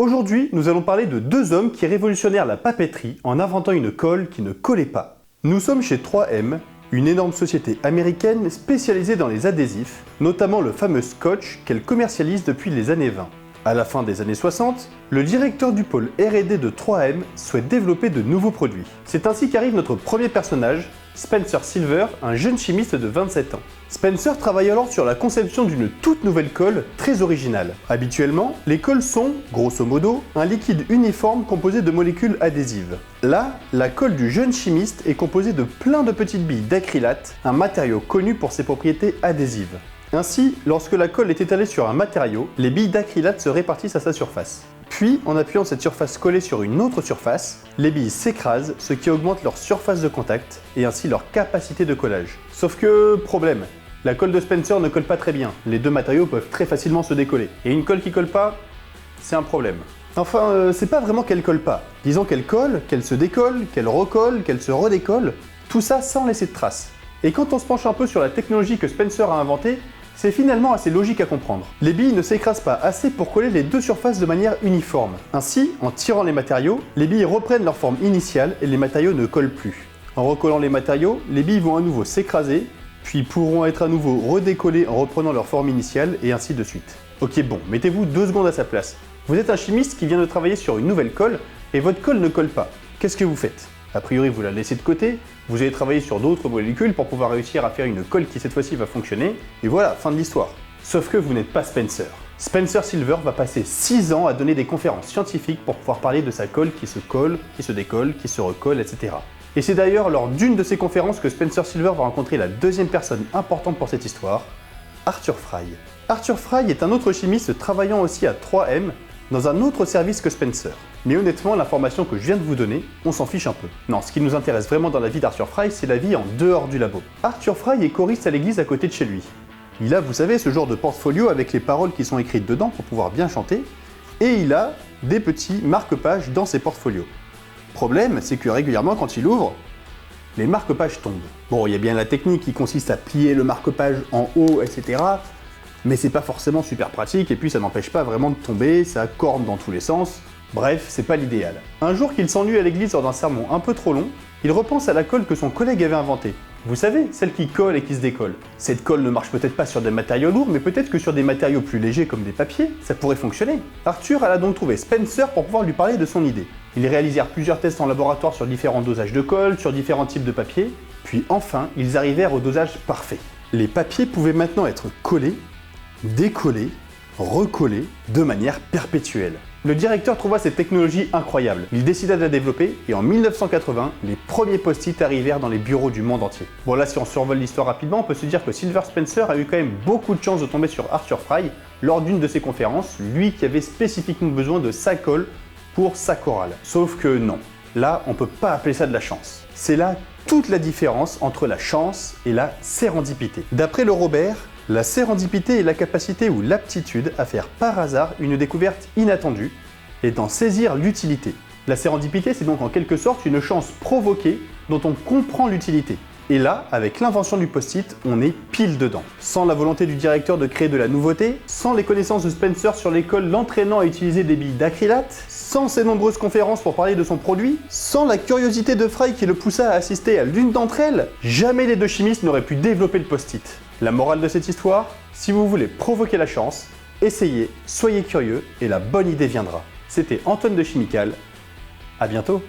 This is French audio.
Aujourd'hui, nous allons parler de deux hommes qui révolutionnèrent la papeterie en inventant une colle qui ne collait pas. Nous sommes chez 3M, une énorme société américaine spécialisée dans les adhésifs, notamment le fameux scotch qu'elle commercialise depuis les années 20. À la fin des années 60, le directeur du pôle R&D de 3M souhaite développer de nouveaux produits. C'est ainsi qu'arrive notre premier personnage, Spencer Silver, un jeune chimiste de 27 ans. Spencer travaille alors sur la conception d'une toute nouvelle colle très originale. Habituellement, les colles sont, grosso modo, un liquide uniforme composé de molécules adhésives. Là, la colle du jeune chimiste est composée de plein de petites billes d'acrylate, un matériau connu pour ses propriétés adhésives. Ainsi, lorsque la colle est étalée sur un matériau, les billes d'acrylate se répartissent à sa surface. Puis, en appuyant cette surface collée sur une autre surface, les billes s'écrasent, ce qui augmente leur surface de contact et ainsi leur capacité de collage. Sauf que, problème, la colle de Spencer ne colle pas très bien, les deux matériaux peuvent très facilement se décoller. Et une colle qui colle pas, c'est un problème. Enfin, c'est pas vraiment qu'elle colle pas. Disons qu'elle colle, qu'elle se décolle, qu'elle recolle, qu'elle se redécolle, tout ça sans laisser de traces. Et quand on se penche un peu sur la technologie que Spencer a inventée, c'est finalement assez logique à comprendre. Les billes ne s'écrasent pas assez pour coller les deux surfaces de manière uniforme. Ainsi, en tirant les matériaux, les billes reprennent leur forme initiale et les matériaux ne collent plus. En recollant les matériaux, les billes vont à nouveau s'écraser, puis pourront être à nouveau redécollées en reprenant leur forme initiale et ainsi de suite. Ok bon, mettez-vous 2 secondes à sa place. Vous êtes un chimiste qui vient de travailler sur une nouvelle colle et votre colle ne colle pas. Qu'est-ce que vous faites ? A priori, vous la laissez de côté, vous allez travailler sur d'autres molécules pour pouvoir réussir à faire une colle qui cette fois-ci va fonctionner, et voilà, fin de l'histoire. Sauf que vous n'êtes pas Spencer. Spencer Silver va passer 6 ans à donner des conférences scientifiques pour pouvoir parler de sa colle qui se colle, qui se décolle, qui se recolle, etc. Et c'est d'ailleurs lors d'une de ces conférences que Spencer Silver va rencontrer la deuxième personne importante pour cette histoire, Arthur Fry. Arthur Fry est un autre chimiste travaillant aussi à 3M, dans un autre service que Spencer. Mais honnêtement, l'information que je viens de vous donner, on s'en fiche un peu. Non, ce qui nous intéresse vraiment dans la vie d'Arthur Fry, c'est la vie en dehors du labo. Arthur Fry est choriste à l'église à côté de chez lui. Il a, vous savez, ce genre de portfolio avec les paroles qui sont écrites dedans pour pouvoir bien chanter, et il a des petits marque-pages dans ses portfolios. Problème, c'est que régulièrement, quand il ouvre, les marque-pages tombent. Bon, il y a bien la technique qui consiste à plier le marque-page en haut, etc., mais c'est pas forcément super pratique et puis ça n'empêche pas vraiment de tomber, ça corne dans tous les sens. Bref, c'est pas l'idéal. Un jour qu'il s'ennuie à l'église lors d'un sermon un peu trop long, il repense à la colle que son collègue avait inventée. Vous savez, celle qui colle et qui se décolle. Cette colle ne marche peut-être pas sur des matériaux lourds, mais peut-être que sur des matériaux plus légers comme des papiers, ça pourrait fonctionner. Arthur a donc trouvé Spencer pour pouvoir lui parler de son idée. Ils réalisèrent plusieurs tests en laboratoire sur différents dosages de colle, sur différents types de papier, puis enfin, ils arrivèrent au dosage parfait. Les papiers pouvaient maintenant être collés, décoller, recoller de manière perpétuelle. Le directeur trouva cette technologie incroyable. Il décida de la développer et en 1980, les premiers post-it arrivèrent dans les bureaux du monde entier. Bon là, si on survole l'histoire rapidement, on peut se dire que Silver Spencer a eu quand même beaucoup de chance de tomber sur Arthur Fry lors d'une de ses conférences, lui qui avait spécifiquement besoin de sa colle pour sa chorale. Sauf que non, là, on peut pas appeler ça de la chance. C'est là toute la différence entre la chance et la sérendipité. D'après le Robert, la sérendipité est la capacité ou l'aptitude à faire par hasard une découverte inattendue et d'en saisir l'utilité. La sérendipité, c'est donc en quelque sorte une chance provoquée dont on comprend l'utilité. Et là, avec l'invention du post-it, on est pile dedans. Sans la volonté du directeur de créer de la nouveauté, sans les connaissances de Spencer sur l'école l'entraînant à utiliser des billes d'acrylate, sans ses nombreuses conférences pour parler de son produit, sans la curiosité de Fry qui le poussa à assister à l'une d'entre elles, jamais les deux chimistes n'auraient pu développer le post-it. La morale de cette histoire, si vous voulez provoquer la chance, essayez, soyez curieux et la bonne idée viendra. C'était Antoine de Chimical, à bientôt.